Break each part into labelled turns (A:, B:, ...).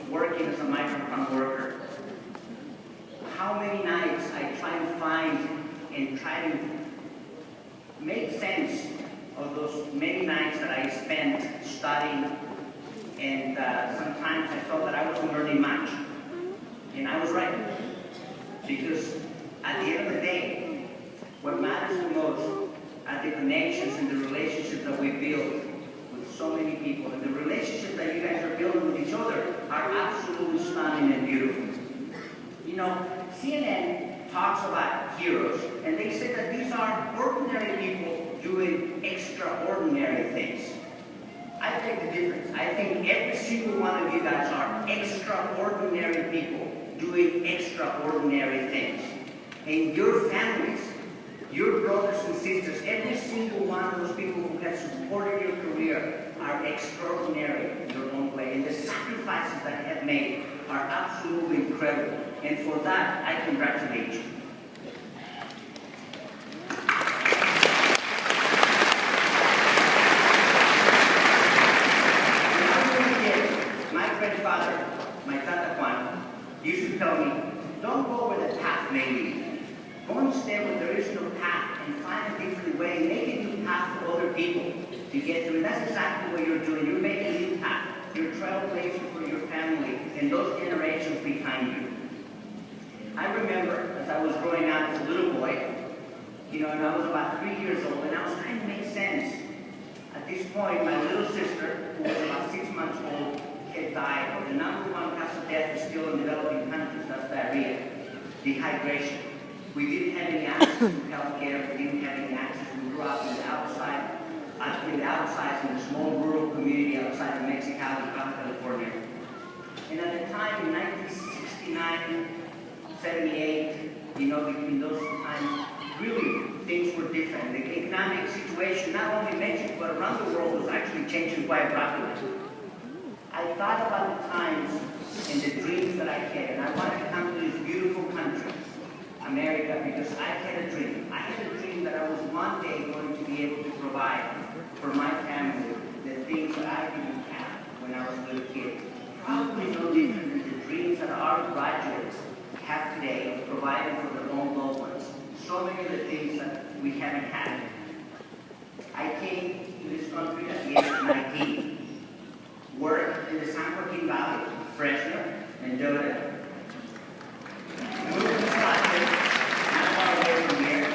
A: working as a migrant farm worker, how many nights I try to find and try to make sense of those many nights that I spent studying, and sometimes I felt that I wasn't learning much. And I was right. Because at the end of the day, what matters the most are the connections and the relationships that we build with so many people. And the relationships that you guys are building with each other are absolutely stunning and beautiful. You know, CNN talks about heroes, and they say that these are ordinary people doing extraordinary things. I think the difference. I think every single one of you guys are extraordinary people doing extraordinary things. And your families, your brothers and sisters, every single one of those people who have supported your career are extraordinary in their own way. And the sacrifices that you have made are absolutely incredible. And for that, I congratulate you. When I was a kid, my grandfather, my Tata Juan, used to tell me, don't go where the path may lead. Go instead where there is no path and find a different way. Make a new path for other people to get through. And that's exactly what you're doing. You're making a new path. You're trailblazing for your family and those generations behind you. I remember as I was growing up as a little boy, you know, and I was about 3 years old, and I was trying to make sense. At this point, my little sister, who was about 6 months old, had died. The number one cause of death is still in developing countries. That's diarrhea, dehydration. We didn't have any access to health care. We didn't have any access. We grew up in the outside, in a small rural community outside of Mexicali, California. And at the time, in 1969, 78, you know, between those times, really, things were different. The economic situation, not only in Mexico, but around the world, was actually changing quite rapidly. I thought about the times and the dreams that I had, and I wanted to come to this beautiful country, America, because I had a dream. I had a dream that I was one day going to be able to provide for my family the things that I didn't have when I was a little kid. Probably no different than the dreams that our graduates have today of providing for their own loved ones. So many of the things that we haven't had. I came to this country at the age of 19, worked in the San Joaquin Valley, Fresno, and Mendota. Moved to Scotland, not far away from here.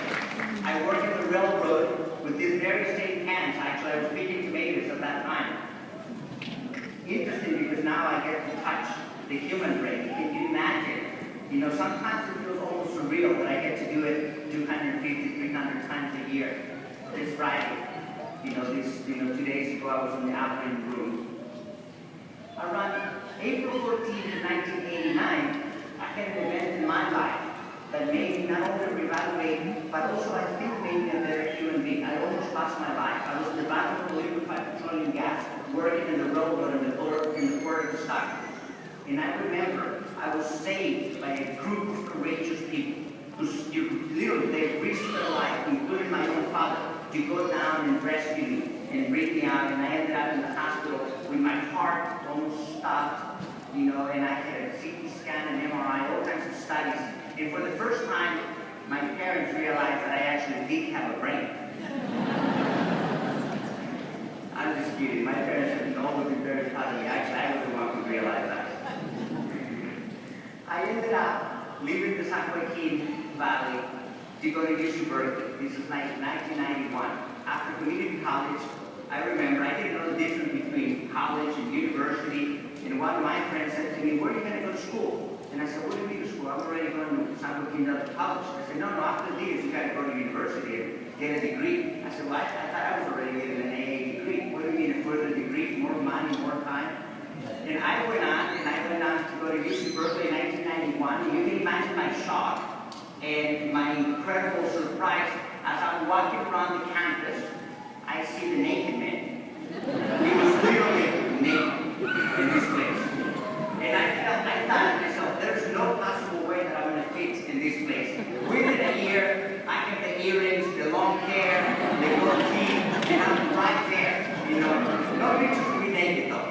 A: I worked in the railroad with these very same hands. Actually, I was picking tomatoes at that time. Interesting, because now I get to touch the human brain. Can you imagine? You know, sometimes it feels almost surreal that I get to do it 250, 300 times a year. This Friday, you know, 2 days ago I was in the operating room. Around April 14th, 1989, I had an event in my life that made me not only reevaluate, but also I think made me a better human being. I almost lost my life. I was in the bottom of liquefied petroleum gas, working in the railroad in the port of Stockton. And I remember I was saved by a group of courageous people who literally, they risked their life, including my own father, to go down and rescue me and bring me out. And I ended up in the hospital with my heart almost stopped, you know, and I had a CT scan and MRI, all kinds of studies. And for the first time, my parents realized that I actually did have a brain. I'm just kidding. My parents have always been very proud of me. Actually, I was the one who realized that. I ended up leaving the San Joaquin Valley to go to Universit. This is 1991. After community college, I remember I didn't know the difference between college and university. And one of my friends said to me, "Where are you going to go to school?" And I said, "What do you mean to school? I'm already going to San Joaquin College." I said, "No, after this, you got to go to university and get a degree." I said, "Well, I thought I was already getting an AA degree. What do you mean a further degree? More money, more time?" And I went on to go to UC Berkeley in 1991. And you can imagine my shock and my incredible surprise as I'm walking around the campus. I see the naked man. He was literally naked in this place. And I thought to myself, there's no possible way that I'm going to fit in this place. Within a year, I have the earrings, the long hair, the goatee, and I'm right there. You know, no pictures of me naked though.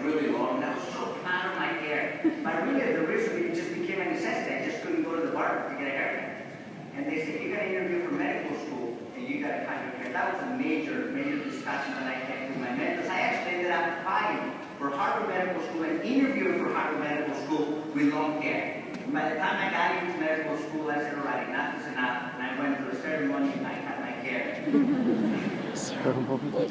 A: really long, and I was so proud of my hair. But really, the reason it just became a necessity. I just couldn't go to the barber to get a haircut. And they said, you got to interview for medical school, and you got to cut your hair. That was a major, major discussion that I had with my mentors. I actually ended up applying for Harvard Medical School and interviewing for Harvard Medical School with long hair. And by the time I got into medical school, I said, all right, enough is enough. And I went to a ceremony and I cut my hair.
B: Ceremony.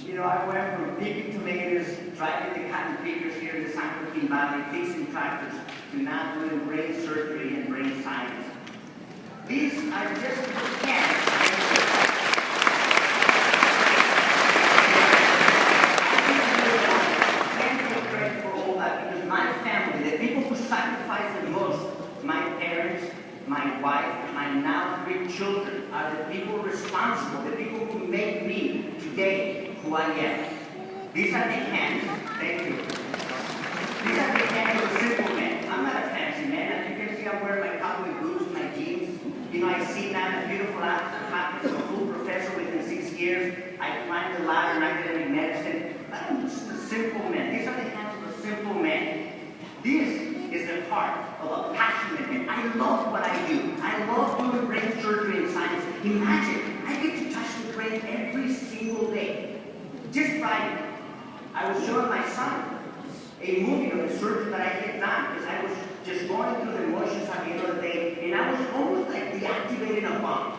A: You know, I went from picking tomatoes, driving the cotton pickers here in the San Joaquin Valley, fixing tractors, to now doing brain surgery and brain science. These are just mechanics. My family, the people who sacrificed the most, my parents, my wife, my now 3 children, are the people responsible, the people who make me today who I am. These are big hands. Thank you. These are big hands of a simple man. I'm not a fancy man. As you can see, I'm wearing my cowboy boots, my jeans. You know, I see now a beautiful actor, a full professor within 6 years. I climb the ladder in academic medicine. But I'm just a simple man. These are the hands of a simple man. This is the heart of a passionate man. I love what I do. I love doing brain surgery and science. Imagine, I get to touch the brain every single day. Just Friday, I was showing my son a movie of the surgery that I had done because I was just going through the motions at the end of the day, and I was almost like deactivating a bomb.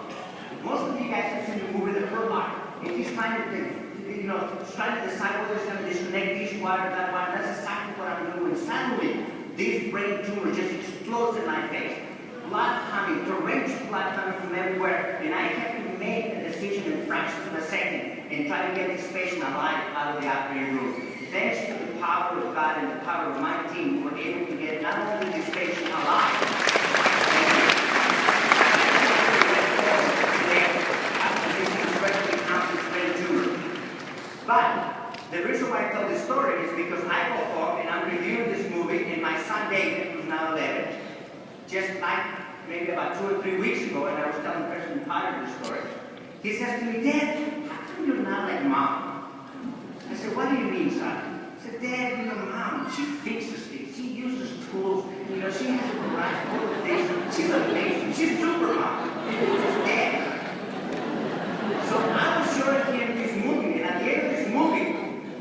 A: Most of you guys have seen the movie The Hurt Locker, and he's trying to decide whether he's going to disconnect this wire or that wire. That's exactly what I'm doing. Suddenly, this brain tumor just explodes in my face. Blood coming, torrential blood coming from everywhere, and I had to make a decision in fractions of a second and try to get this patient alive out of the operating room. Thanks to the power of God and the power of my team, we were able to get not only this patient alive, but the reason why I tell this story is because I go home and I'm reviewing this movie, and my son David, who's now 11, just like maybe about 2 or 3 weeks ago, and I was telling the person who hired this story, he says to me, Dad, how come you're not like Mom? I said, what do you mean, son? He said, Dad, you know, Mom, she fixes things. She uses tools. You know, she has a garage full of things. She's amazing. She's super Mom. She's Dad. So I was showing him this movie, and at the end of this movie,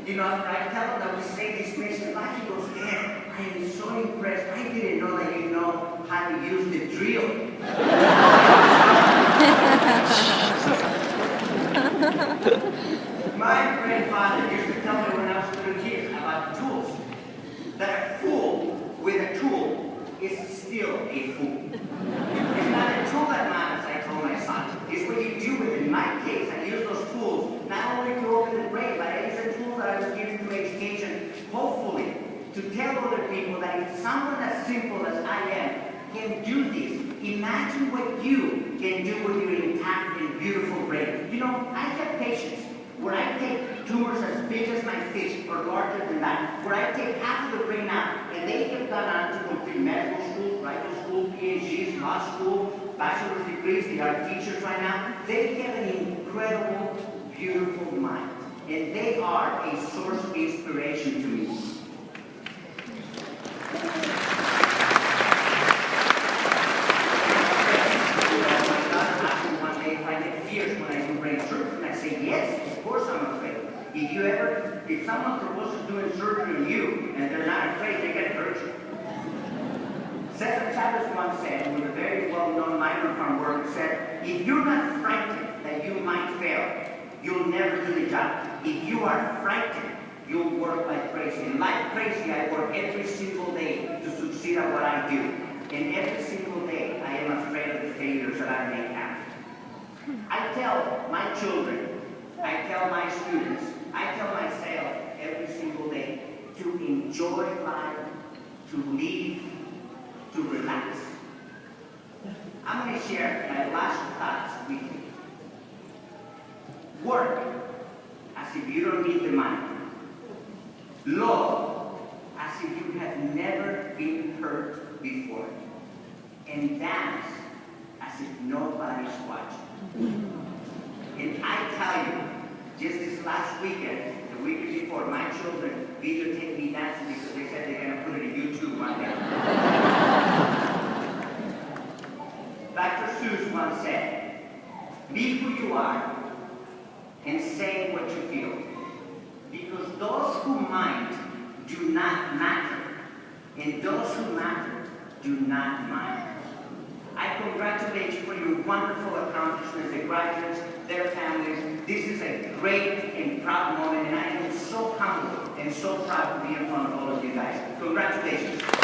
A: you know, after I tell him that we say this patient life, he goes, Dad, I am so impressed. I didn't know that you know how to use the drill. My grandfather used to tell me when I was a little kid about tools, that a fool with a tool is still a fool. It's not a tool that matters, I told my son. It's what you do with it. In my case, I use those tools not only to open the brain, but I use the tools that I was given through education, hopefully, to tell other people that if someone as simple as I am can do this, imagine what you can do with your intact and beautiful brain. You know, I have patients where I take tumors as big as my fist or larger than that, where I take half of the brain out, and they have gone on to complete medical school, graduate school, PhDs, law school, bachelor's degrees. They are teachers right now. They have an incredible, beautiful mind, and they are a source of inspiration to me. If someone proposes doing surgery on you and they're not afraid, they can hurt you. Cesar Chavez once said, with a very well-known migrant farm worker, said, if you're not frightened that you might fail, you'll never do the job. If you are frightened, you'll work like crazy. And like crazy, I work every single day to succeed at what I do. And every single day, I am afraid of the failures that I may have. I tell my children, I tell my students, I tell myself every single day to enjoy life, to live, to relax. I'm going to share my last thoughts with you. Work as if you don't need the money. Love as if you have never been hurt before. And dance as if nobody's watching. And I tell you, just this last weekend, the weekend before, my children videotape me dancing because they said they're going to put it on YouTube one day. Dr. Seuss once said, be who you are and say what you feel. Because those who mind do not matter, and those who matter do not mind. I congratulate you for your wonderful accomplishments, the graduates, their families. This is a great and proud moment, and I am so humbled and so proud to be in front of all of you guys. Congratulations.